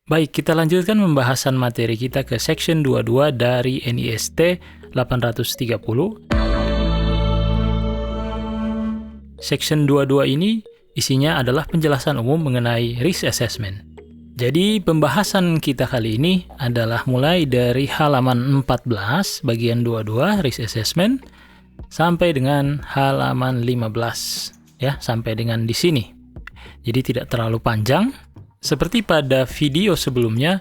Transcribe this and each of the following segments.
Baik, kita lanjutkan pembahasan materi kita ke section 22 dari NIST 830. Section 22 ini isinya adalah penjelasan umum mengenai risk assessment. Jadi pembahasan kita kali ini adalah mulai dari halaman 14 bagian 22 risk assessment sampai dengan halaman 15 ya, sampai dengan di sini. Jadi tidak terlalu panjang. Seperti pada video sebelumnya,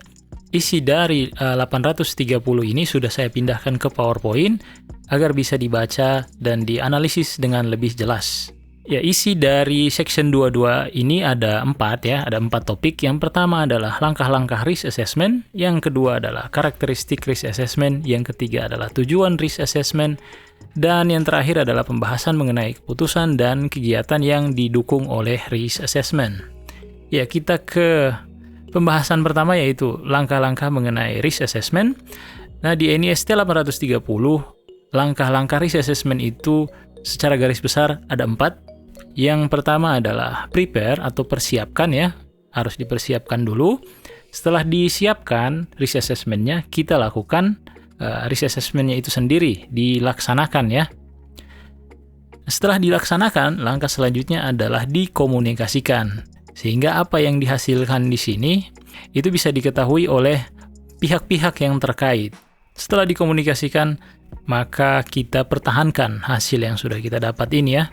isi dari 830 ini sudah saya pindahkan ke PowerPoint agar bisa dibaca dan dianalisis dengan lebih jelas. Ya, isi dari section 22 ini ada 4 ya, ada 4 topik. Yang pertama adalah langkah-langkah risk assessment, yang kedua adalah karakteristik risk assessment, yang ketiga adalah tujuan risk assessment, dan yang terakhir adalah pembahasan mengenai keputusan dan kegiatan yang didukung oleh risk assessment. Ya, kita ke pembahasan pertama yaitu langkah-langkah mengenai risk assessment. Nah, di NIST 830, langkah-langkah risk assessment itu secara garis besar ada 4. Yang pertama adalah prepare atau persiapkan ya, harus dipersiapkan dulu. Setelah disiapkan risk assessment-nya, kita lakukan risk assessment-nya itu sendiri, dilaksanakan ya. Setelah dilaksanakan, langkah selanjutnya adalah dikomunikasikan. Sehingga apa yang dihasilkan di sini itu bisa diketahui oleh pihak-pihak yang terkait. Setelah dikomunikasikan, maka kita pertahankan hasil yang sudah kita dapat ini ya,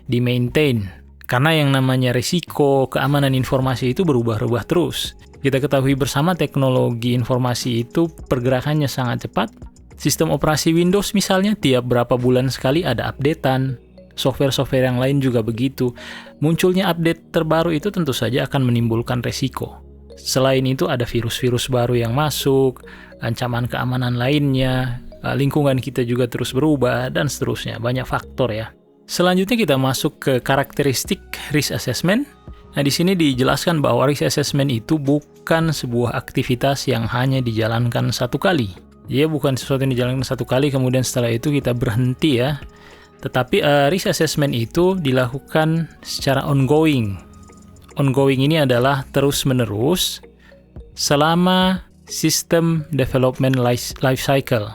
di-maintain. Karena yang namanya risiko keamanan informasi itu berubah-ubah terus. Kita ketahui bersama teknologi informasi itu pergerakannya sangat cepat. Sistem operasi Windows misalnya tiap berapa bulan sekali ada updatean. Software-software yang lain juga begitu. Munculnya update terbaru itu tentu saja akan menimbulkan resiko. Selain itu ada virus-virus baru yang masuk, ancaman keamanan lainnya, lingkungan kita juga terus berubah, dan seterusnya. Banyak faktor ya. Selanjutnya kita masuk ke karakteristik risk assessment. Nah, di sini dijelaskan bahwa risk assessment itu bukan sebuah aktivitas yang hanya dijalankan satu kali. Dia bukan sesuatu yang dijalankan satu kali, kemudian setelah itu kita berhenti ya. Tetapi risk assessment itu dilakukan secara ongoing. Ongoing ini adalah terus-menerus selama sistem development life cycle.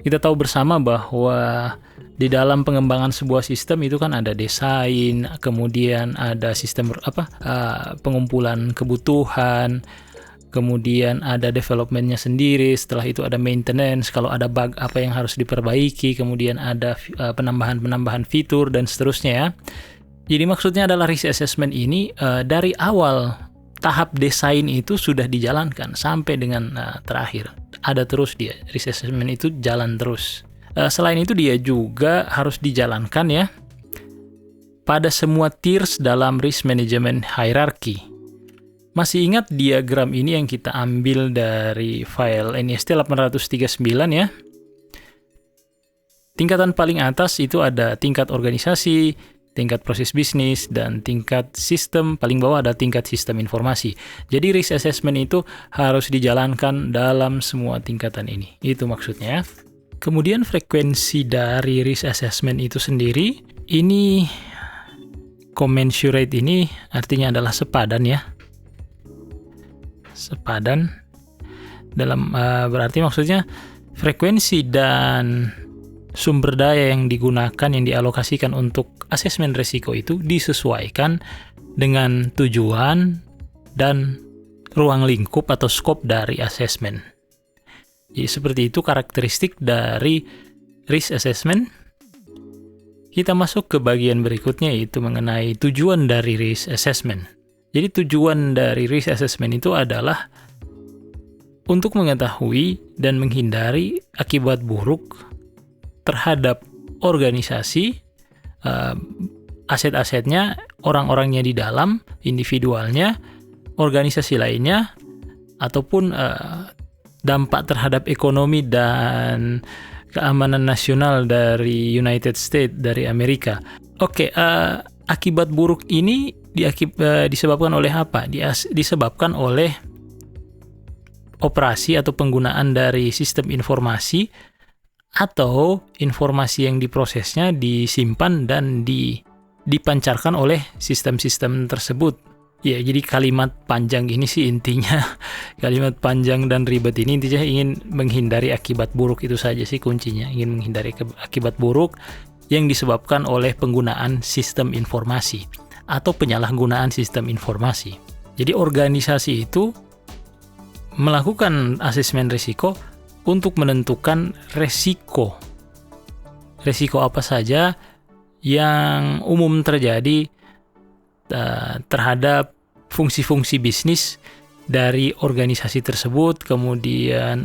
Kita tahu bersama bahwa di dalam pengembangan sebuah sistem itu kan ada desain, kemudian ada sistem pengumpulan kebutuhan, kemudian ada development-nya sendiri, setelah itu ada maintenance, kalau ada bug apa yang harus diperbaiki, kemudian ada penambahan fitur, dan seterusnya ya. Jadi maksudnya adalah risk assessment ini dari awal tahap desain itu sudah dijalankan sampai dengan terakhir. Ada terus dia, risk assessment itu jalan terus. Selain itu dia juga harus dijalankan ya pada semua tiers dalam risk management hierarchy. Masih ingat diagram ini yang kita ambil dari file NIST 839 ya? Tingkatan paling atas itu ada tingkat organisasi, tingkat proses bisnis, dan tingkat sistem. Paling bawah ada tingkat sistem informasi. Jadi risk assessment itu harus dijalankan dalam semua tingkatan ini. Itu maksudnya. Kemudian frekuensi dari risk assessment itu sendiri, ini commensurate ini artinya adalah sepadan ya. Sepadan dalam berarti maksudnya frekuensi dan sumber daya yang digunakan, yang dialokasikan untuk asesmen risiko itu disesuaikan dengan tujuan dan ruang lingkup atau scope dari asesmen. Jadi seperti itu karakteristik dari risk assessment. Kita masuk ke bagian berikutnya yaitu mengenai tujuan dari risk assessment. Jadi tujuan dari risk assessment itu adalah untuk mengetahui dan menghindari akibat buruk terhadap organisasi, aset-asetnya, orang-orangnya di dalam, individualnya, organisasi lainnya, ataupun dampak terhadap ekonomi dan keamanan nasional dari United States, dari Amerika. Oke, akibat buruk ini disebabkan oleh apa? Disebabkan oleh operasi atau penggunaan dari sistem informasi atau informasi yang diprosesnya disimpan dan dipancarkan oleh sistem-sistem tersebut. Ya, jadi kalimat panjang ini sih intinya, kalimat panjang dan ribet ini intinya ingin menghindari akibat buruk, itu saja sih kuncinya, ingin menghindari akibat buruk yang disebabkan oleh penggunaan sistem informasi atau penyalahgunaan sistem informasi. Jadi organisasi itu melakukan asesmen risiko untuk menentukan resiko. Resiko apa saja yang umum terjadi terhadap fungsi-fungsi bisnis dari organisasi tersebut, kemudian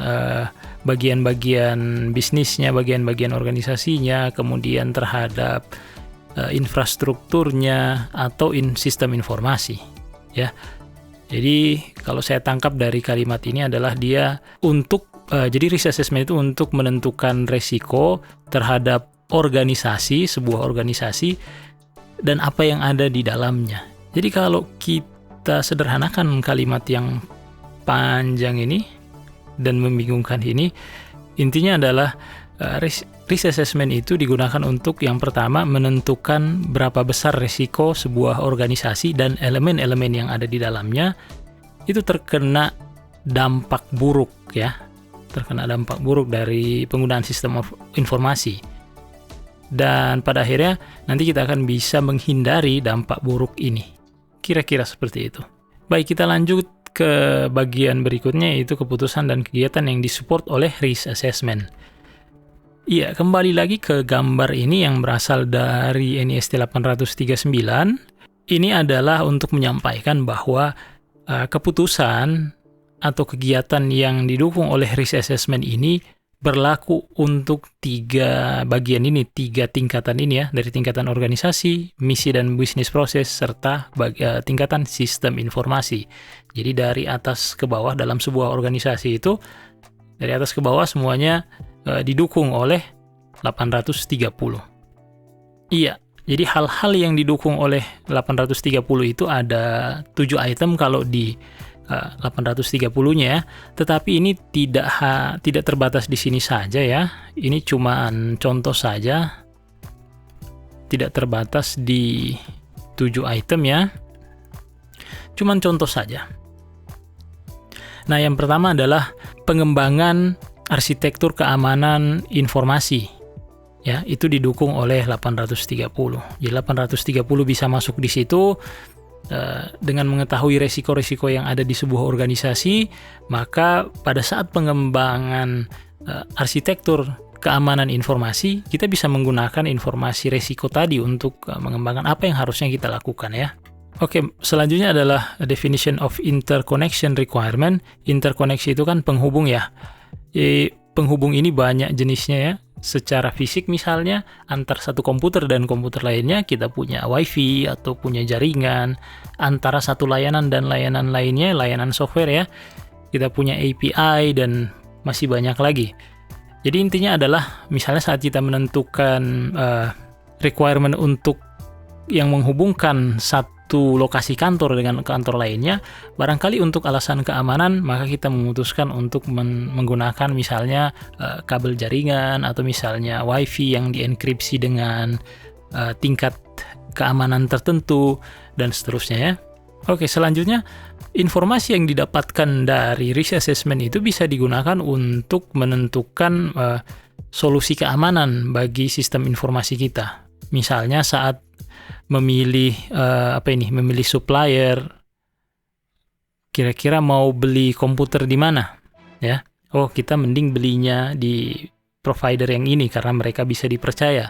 bagian-bagian bisnisnya, bagian-bagian organisasinya, kemudian terhadap infrastrukturnya atau sistem informasi, ya. Jadi kalau saya tangkap dari kalimat ini adalah dia untuk jadi risk assessment itu untuk menentukan resiko terhadap organisasi, sebuah organisasi, dan apa yang ada di dalamnya. Jadi kalau kita sederhanakan kalimat yang panjang ini dan membingungkan ini, intinya adalah risk assessment itu digunakan untuk yang pertama menentukan berapa besar risiko sebuah organisasi dan elemen-elemen yang ada di dalamnya itu terkena dampak buruk, ya, terkena dampak buruk dari penggunaan sistem informasi. Dan pada akhirnya nanti kita akan bisa menghindari dampak buruk ini. Kira-kira seperti itu. Baik, kita lanjut ke bagian berikutnya, yaitu keputusan dan kegiatan yang disupport oleh risk assessment. Iya, kembali lagi ke gambar ini yang berasal dari NIST 839. Ini adalah untuk menyampaikan bahwa keputusan atau kegiatan yang didukung oleh risk assessment ini berlaku untuk 3 bagian ini, 3 tingkatan ini, ya, dari tingkatan organisasi, misi dan bisnis proses, serta tingkatan sistem informasi. Jadi dari atas ke bawah dalam sebuah organisasi itu, dari atas ke bawah semuanya didukung oleh 830. Iya, jadi hal-hal yang didukung oleh 830 itu ada 7 item kalau di 830-nya, ya. Tetapi ini tidak terbatas di sini saja, ya. Ini cuma contoh saja. Tidak terbatas di 7 item, ya. Cuman contoh saja. Nah, yang pertama adalah pengembangan arsitektur keamanan informasi. Ya, itu didukung oleh 830. Jadi 830 bisa masuk di situ. Dengan mengetahui resiko-resiko yang ada di sebuah organisasi, maka pada saat pengembangan arsitektur keamanan informasi, kita bisa menggunakan informasi resiko tadi untuk mengembangkan apa yang harusnya kita lakukan, ya. Oke, selanjutnya adalah definition of interconnection requirement. Interkoneksi itu kan penghubung, ya. Penghubung ini banyak jenisnya, ya. Secara fisik misalnya antar satu komputer dan komputer lainnya kita punya wifi atau punya jaringan, antara satu layanan dan layanan lainnya, layanan software, ya, kita punya API dan masih banyak lagi. Jadi intinya adalah misalnya saat kita menentukan requirement untuk yang menghubungkan satu lokasi kantor dengan kantor lainnya, barangkali untuk alasan keamanan maka kita memutuskan untuk menggunakan misalnya kabel jaringan atau misalnya wifi yang dienkripsi dengan tingkat keamanan tertentu dan seterusnya, ya. Oke, selanjutnya informasi yang didapatkan dari risk assessment itu bisa digunakan untuk menentukan solusi keamanan bagi sistem informasi kita. Misalnya saat memilih memilih supplier, kira-kira mau beli komputer di mana, ya. Oh, kita mending belinya di provider yang ini karena mereka bisa dipercaya.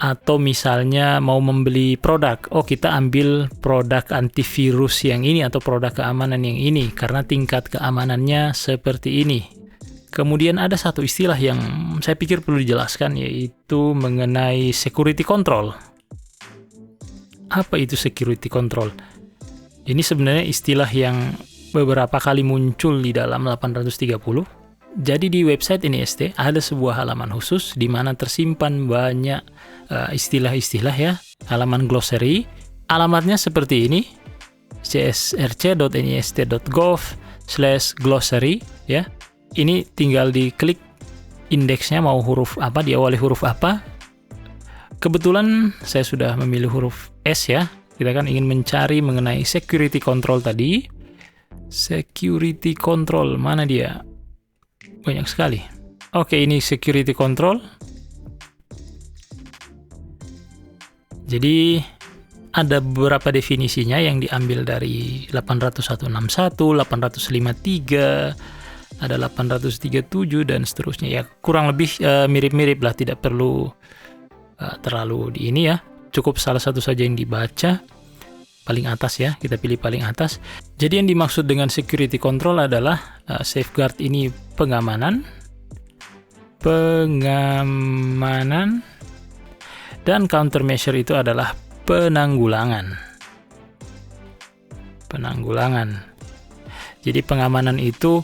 Atau misalnya mau membeli produk, oh kita ambil produk antivirus yang ini atau produk keamanan yang ini karena tingkat keamanannya seperti ini. Kemudian ada satu istilah yang saya pikir perlu dijelaskan, yaitu mengenai security control. Apa itu security control? Ini sebenarnya istilah yang beberapa kali muncul di dalam 830. Jadi di website NIST ada sebuah halaman khusus di mana tersimpan banyak istilah-istilah, ya, halaman glossary. Alamatnya seperti ini, csrc.nist.gov/glossary, ya. Ini tinggal diklik indeksnya mau huruf apa, diawali huruf apa. Kebetulan saya sudah memilih huruf S, ya, Kita kan ingin mencari mengenai security control tadi. Security control, mana dia? Banyak sekali. Oke, ini security control. Jadi ada beberapa definisinya yang diambil dari 801.61, 853, ada 837 dan seterusnya ya. Kurang lebih mirip-mirip lah, tidak perlu terlalu di ini ya. Cukup salah satu saja yang dibaca. Paling atas ya, kita pilih paling atas. Jadi yang dimaksud dengan security control adalah safeguard ini pengamanan, dan countermeasure itu adalah penanggulangan. Jadi pengamanan itu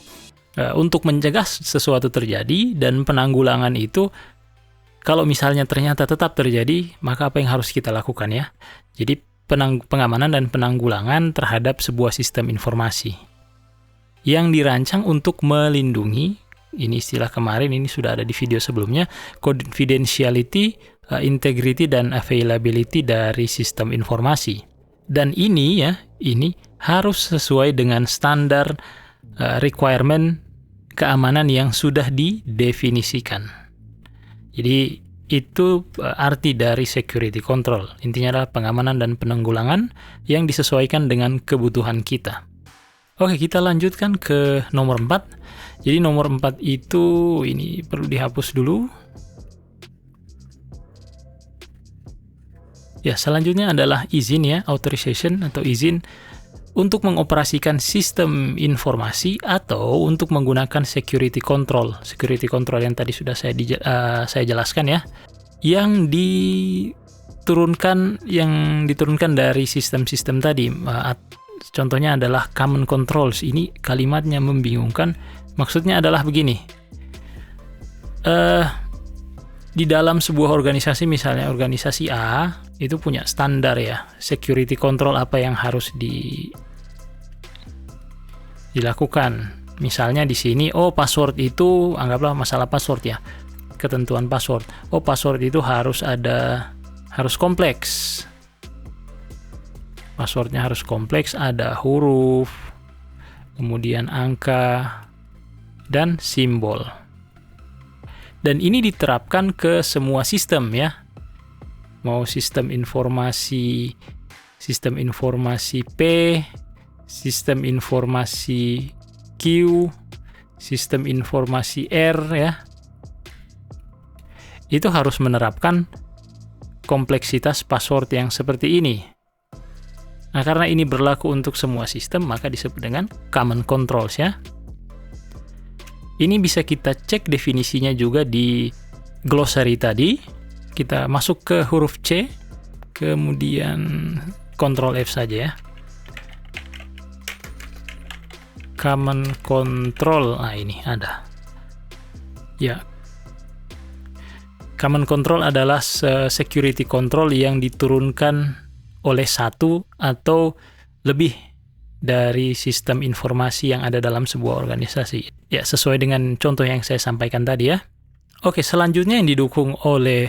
untuk mencegah sesuatu terjadi, dan penanggulangan itu kalau misalnya ternyata tetap terjadi, maka apa yang harus kita lakukan ya? Jadi pengamanan dan penanggulangan terhadap sebuah sistem informasi yang dirancang untuk melindungi, ini istilah kemarin, ini sudah ada di video sebelumnya, confidentiality, integrity, dan availability dari sistem informasi. Dan ini harus sesuai dengan standar requirement keamanan yang sudah didefinisikan. Jadi itu arti dari security control. Intinya adalah pengamanan dan penanggulangan yang disesuaikan dengan kebutuhan kita. Oke, kita lanjutkan ke nomor 4. Jadi nomor 4 itu ini perlu dihapus dulu. Ya, selanjutnya adalah izin ya, authorization atau izin untuk mengoperasikan sistem informasi atau untuk menggunakan security control. Security control yang tadi sudah saya jelaskan ya, yang diturunkan dari sistem-sistem tadi. Contohnya adalah common controls. Ini kalimatnya membingungkan. Maksudnya adalah begini. Di dalam sebuah organisasi, misalnya organisasi A, itu punya standar ya, security control apa yang harus dilakukan. Misalnya di sini, password itu, anggaplah masalah password ya, ketentuan password. Password itu harus kompleks. Passwordnya harus kompleks, ada huruf, kemudian angka, dan simbol. Dan ini diterapkan ke semua sistem ya. Mau sistem informasi P, sistem informasi Q, sistem informasi R ya. Itu harus menerapkan kompleksitas password yang seperti ini. Nah, karena ini berlaku untuk semua sistem, maka disebut dengan common controls ya. Ini bisa kita cek definisinya juga di glossary tadi. Kita masuk ke huruf C, kemudian Ctrl F saja ya. Common control, nah ini ada. Ya. Common control adalah security control yang diturunkan oleh satu atau lebih dari sistem informasi yang ada dalam sebuah organisasi. Ya, sesuai dengan contoh yang saya sampaikan tadi ya. Oke, selanjutnya yang didukung oleh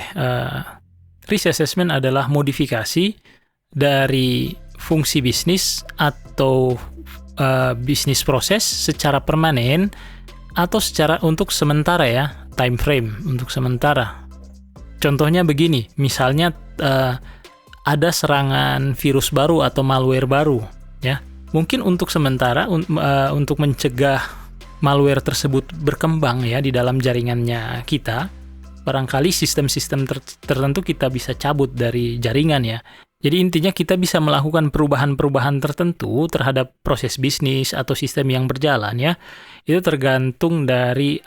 risk assessment adalah modifikasi dari fungsi bisnis atau bisnis proses secara permanen atau secara untuk sementara ya, time frame untuk sementara. Contohnya begini, misalnya ada serangan virus baru atau malware baru ya. Mungkin untuk sementara untuk mencegah malware tersebut berkembang ya di dalam jaringannya kita, barangkali sistem-sistem tertentu kita bisa cabut dari jaringan ya. Jadi intinya kita bisa melakukan perubahan-perubahan tertentu terhadap proses bisnis atau sistem yang berjalan ya. Itu tergantung dari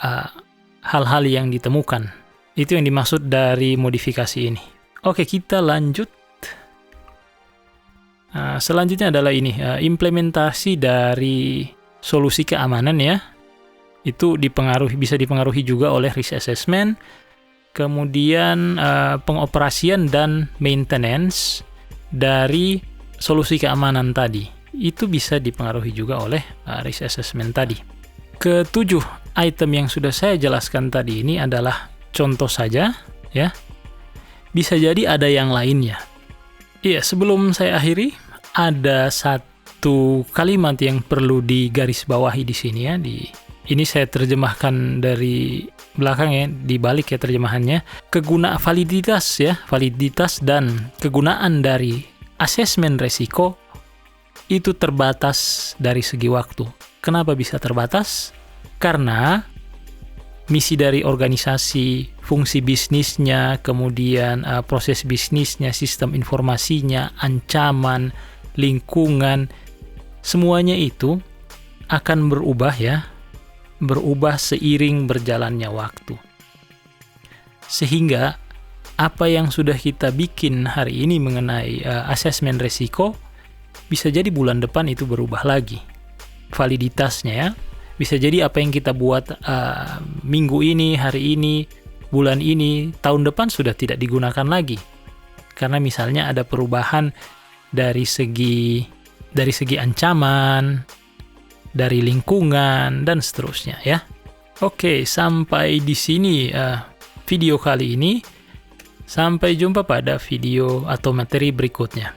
hal-hal yang ditemukan. Itu yang dimaksud dari modifikasi ini. Oke, kita lanjut. Selanjutnya adalah ini, implementasi dari solusi keamanan ya. Itu bisa dipengaruhi juga oleh risk assessment. Kemudian pengoperasian dan maintenance dari solusi keamanan tadi. Itu bisa dipengaruhi juga oleh risk assessment tadi. Ketujuh item yang sudah saya jelaskan tadi ini adalah contoh saja ya. Bisa jadi ada yang lainnya. Iya, sebelum saya akhiri, ada satu kalimat yang perlu digarisbawahi di sini ya. Ini saya terjemahkan dari belakang ya, dibalik ya terjemahannya. Validitas dan kegunaan dari asesmen resiko itu terbatas dari segi waktu. Kenapa bisa terbatas? Karena misi dari organisasi, fungsi bisnisnya, kemudian proses bisnisnya, sistem informasinya, ancaman, lingkungan, semuanya itu akan berubah ya, berubah seiring berjalannya waktu. Sehingga apa yang sudah kita bikin hari ini mengenai asesmen resiko, bisa jadi bulan depan itu berubah lagi validitasnya ya. Bisa jadi apa yang kita buat minggu ini, hari ini, bulan ini, tahun depan sudah tidak digunakan lagi. Karena misalnya ada perubahan dari segi ancaman, dari lingkungan, dan seterusnya ya. Oke, sampai di sini video kali ini. Sampai jumpa pada video atau materi berikutnya.